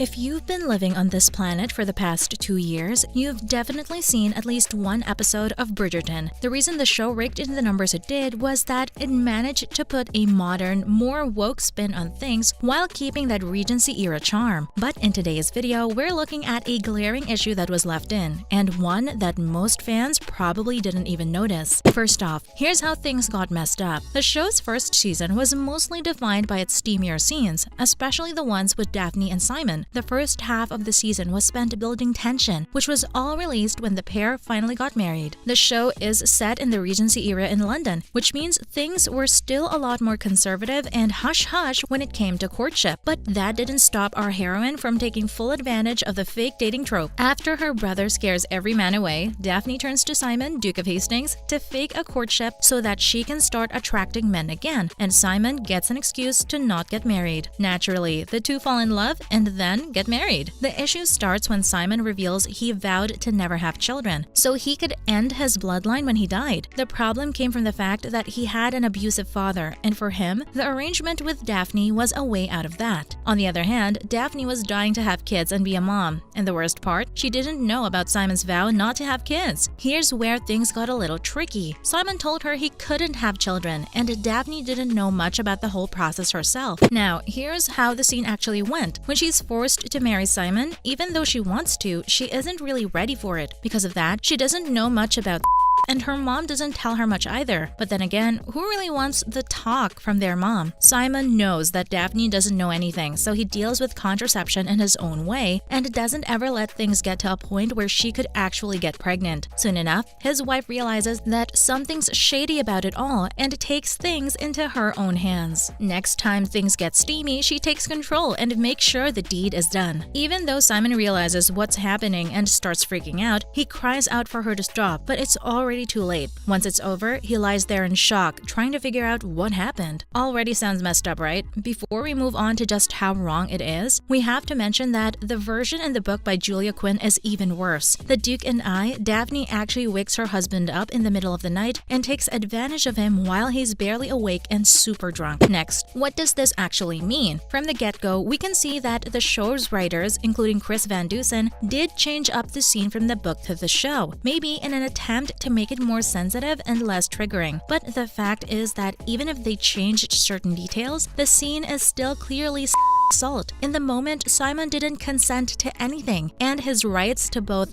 If you've been living on this planet for the past 2 years, you've definitely seen at least one episode of Bridgerton. The reason the show raked in the numbers it did was that it managed to put a modern, more woke spin on things while keeping that Regency-era charm. But in today's video, we're looking at a glaring issue that was left in, and one that most fans probably didn't even notice. First off, here's how things got messed up. The show's first season was mostly defined by its steamier scenes, especially the ones with Daphne and Simon. The first half of the season was spent building tension, which was all released when the pair finally got married. The show is set in the Regency era in London, which means things were still a lot more conservative and hush-hush when it came to courtship. But that didn't stop our heroine from taking full advantage of the fake dating trope. After her brother scares every man away, Daphne turns to Simon, Duke of Hastings, to fake a courtship so that she can start attracting men again, and Simon gets an excuse to not get married. Naturally, the two fall in love and then get married. The issue starts when Simon reveals he vowed to never have children, so he could end his bloodline when he died. The problem came from the fact that he had an abusive father, and for him, the arrangement with Daphne was a way out of that. On the other hand, Daphne was dying to have kids and be a mom, and the worst part, she didn't know about Simon's vow not to have kids. Here's where things got a little tricky. Simon told her he couldn't have children, and Daphne didn't know much about the whole process herself. Now, here's how the scene actually went. When she's forced to marry Simon, even though she wants to, she isn't really ready for it. Because of that, she doesn't know much about and her mom doesn't tell her much either. But then again, who really wants the talk from their mom? Simon knows that Daphne doesn't know anything, so he deals with contraception in his own way and doesn't ever let things get to a point where she could actually get pregnant. Soon enough, his wife realizes that something's shady about it all and takes things into her own hands. Next time things get steamy, she takes control and makes sure the deed is done. Even though Simon realizes what's happening and starts freaking out, he cries out for her to stop, but it's already too late. Once it's over, he lies there in shock, trying to figure out what happened. Already sounds messed up, right? Before we move on to just how wrong it is, we have to mention that the version in the book by Julia Quinn is even worse. The Duke and Daphne actually wakes her husband up in the middle of the night and takes advantage of him while he's barely awake and super drunk. Next, what does this actually mean? From the get-go, we can see that the show's writers, including Chris Van Dusen, did change up the scene from the book to the show, maybe in an attempt to make it more sensitive and less triggering. But the fact is that even if they changed certain details, the scene is still clearly assault. In the moment, Simon didn't consent to anything, and his rights to both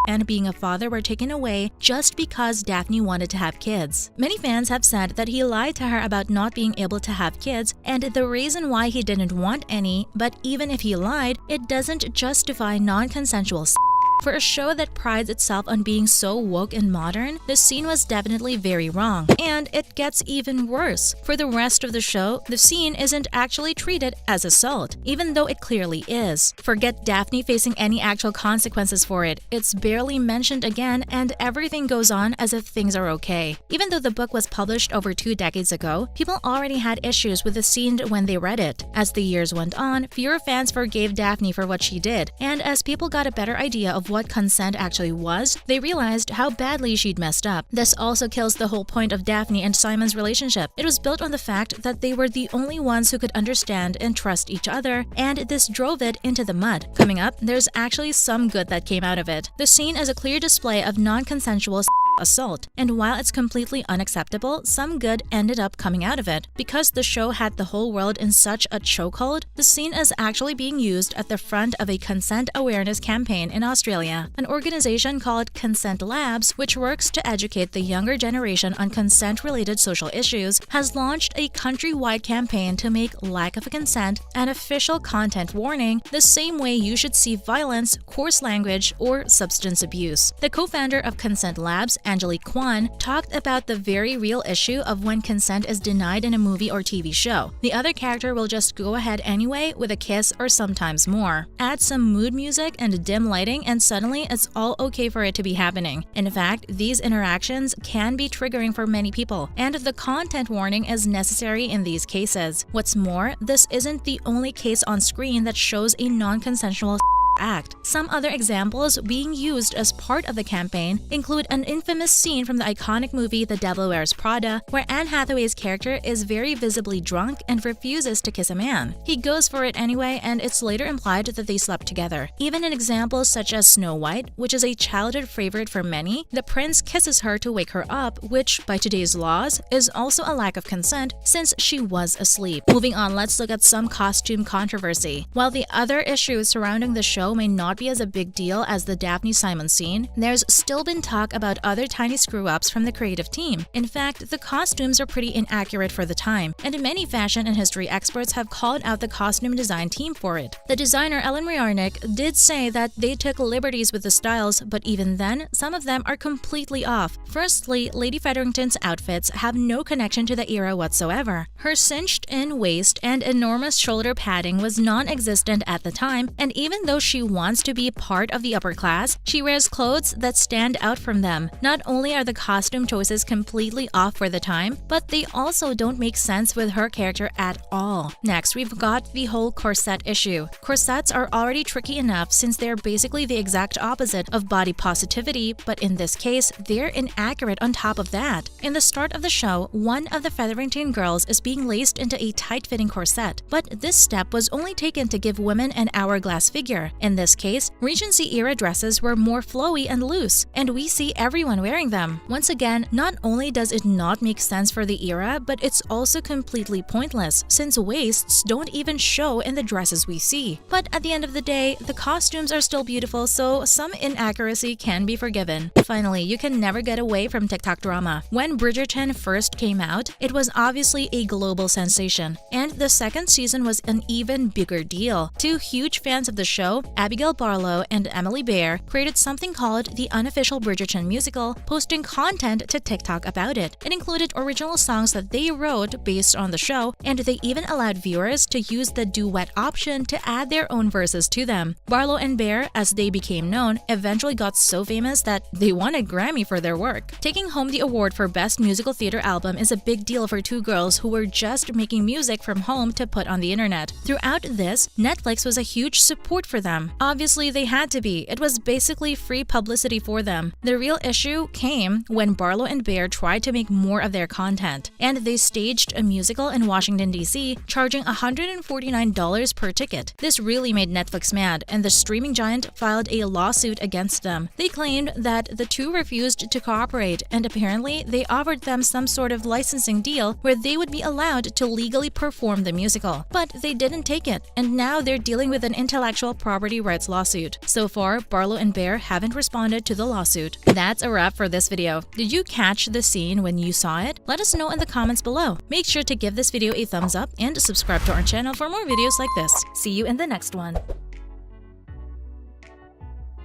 and being a father were taken away just because Daphne wanted to have kids. Many fans have said that he lied to her about not being able to have kids and the reason why he didn't want any, but even if he lied, it doesn't justify non-consensual sex. For a show that prides itself on being so woke and modern, the scene was definitely very wrong. And it gets even worse. For the rest of the show, the scene isn't actually treated as assault, even though it clearly is. Forget Daphne facing any actual consequences for it. It's barely mentioned again, and everything goes on as if things are okay. Even though the book was published over 2 decades ago, people already had issues with the scene when they read it. As the years went on, fewer fans forgave Daphne for what she did, and as people got a better idea of what consent actually was, they realized how badly she'd messed up. This also kills the whole point of Daphne and Simon's relationship. It was built on the fact that they were the only ones who could understand and trust each other, and this drove it into the mud. Coming up, there's actually some good that came out of it. The scene is a clear display of non-consensual assault, and while it's completely unacceptable, some good ended up coming out of it. Because the show had the whole world in such a chokehold, the scene is actually being used at the front of a consent awareness campaign in Australia. An organization called Consent Labs, which works to educate the younger generation on consent-related social issues, has launched a countrywide campaign to make lack of consent an official content warning, the same way you should see violence, coarse language, or substance abuse. The co-founder of Consent Labs, Angelique Kwan, talked about the very real issue of when consent is denied in a movie or TV show. The other character will just go ahead anyway with a kiss or sometimes more. Add some mood music and dim lighting and suddenly it's all okay for it to be happening. In fact, these interactions can be triggering for many people, and the content warning is necessary in these cases. What's more, this isn't the only case on screen that shows a non-consensual act. Some other examples being used as part of the campaign include an infamous scene from the iconic movie The Devil Wears Prada, where Anne Hathaway's character is very visibly drunk and refuses to kiss a man. He goes for it anyway, and it's later implied that they slept together. Even in examples such as Snow White, which is a childhood favorite for many, the prince kisses her to wake her up, which, by today's laws, is also a lack of consent since she was asleep. Moving on, let's look at some costume controversy. While the other issues surrounding the show may not be as a big deal as the Daphne Simon scene, there's still been talk about other tiny screw-ups from the creative team. In fact, the costumes are pretty inaccurate for the time, and many fashion and history experts have called out the costume design team for it. The designer Ellen Riarnick did say that they took liberties with the styles, but even then, some of them are completely off. Firstly, Lady Featherington's outfits have no connection to the era whatsoever. Her cinched-in waist and enormous shoulder padding was non-existent at the time, and even though she wants to be part of the upper class, she wears clothes that stand out from them. Not only are the costume choices completely off for the time, but they also don't make sense with her character at all. Next, we've got the whole corset issue. Corsets are already tricky enough since they're basically the exact opposite of body positivity, but in this case, they're inaccurate on top of that. In the start of the show, one of the Featherington girls is being laced into a tight-fitting corset, but this step was only taken to give women an hourglass figure. In this case, Regency-era dresses were more flowy and loose, and we see everyone wearing them. Once again, not only does it not make sense for the era, but it's also completely pointless since waists don't even show in the dresses we see. But at the end of the day, the costumes are still beautiful, so some inaccuracy can be forgiven. Finally, you can never get away from TikTok drama. When Bridgerton first came out, it was obviously a global sensation, and the second season was an even bigger deal. Two huge fans of the show, Abigail Barlow and Emily Bear, created something called the Unofficial Bridgerton Musical, posting content to TikTok about it. It included original songs that they wrote based on the show, and they even allowed viewers to use the duet option to add their own verses to them. Barlow and Bear, as they became known, eventually got so famous that they won a Grammy for their work. Taking home the award for Best Musical Theater Album is a big deal for two girls who were just making music from home to put on the internet. Throughout this, Netflix was a huge support for them. Obviously, they had to be. It was basically free publicity for them. The real issue came when Barlow and Bear tried to make more of their content, and they staged a musical in Washington, D.C., charging $149 per ticket. This really made Netflix mad, and the streaming giant filed a lawsuit against them. They claimed that the two refused to cooperate, and apparently they offered them some sort of licensing deal where they would be allowed to legally perform the musical. But they didn't take it, and now they're dealing with an intellectual property rights lawsuit. So far, Barlow and Bear haven't responded to the lawsuit. That's a wrap for this video. Did you catch the scene when you saw it? Let us know in the comments below. Make sure to give this video a thumbs up and subscribe to our channel for more videos like this. See you in the next one.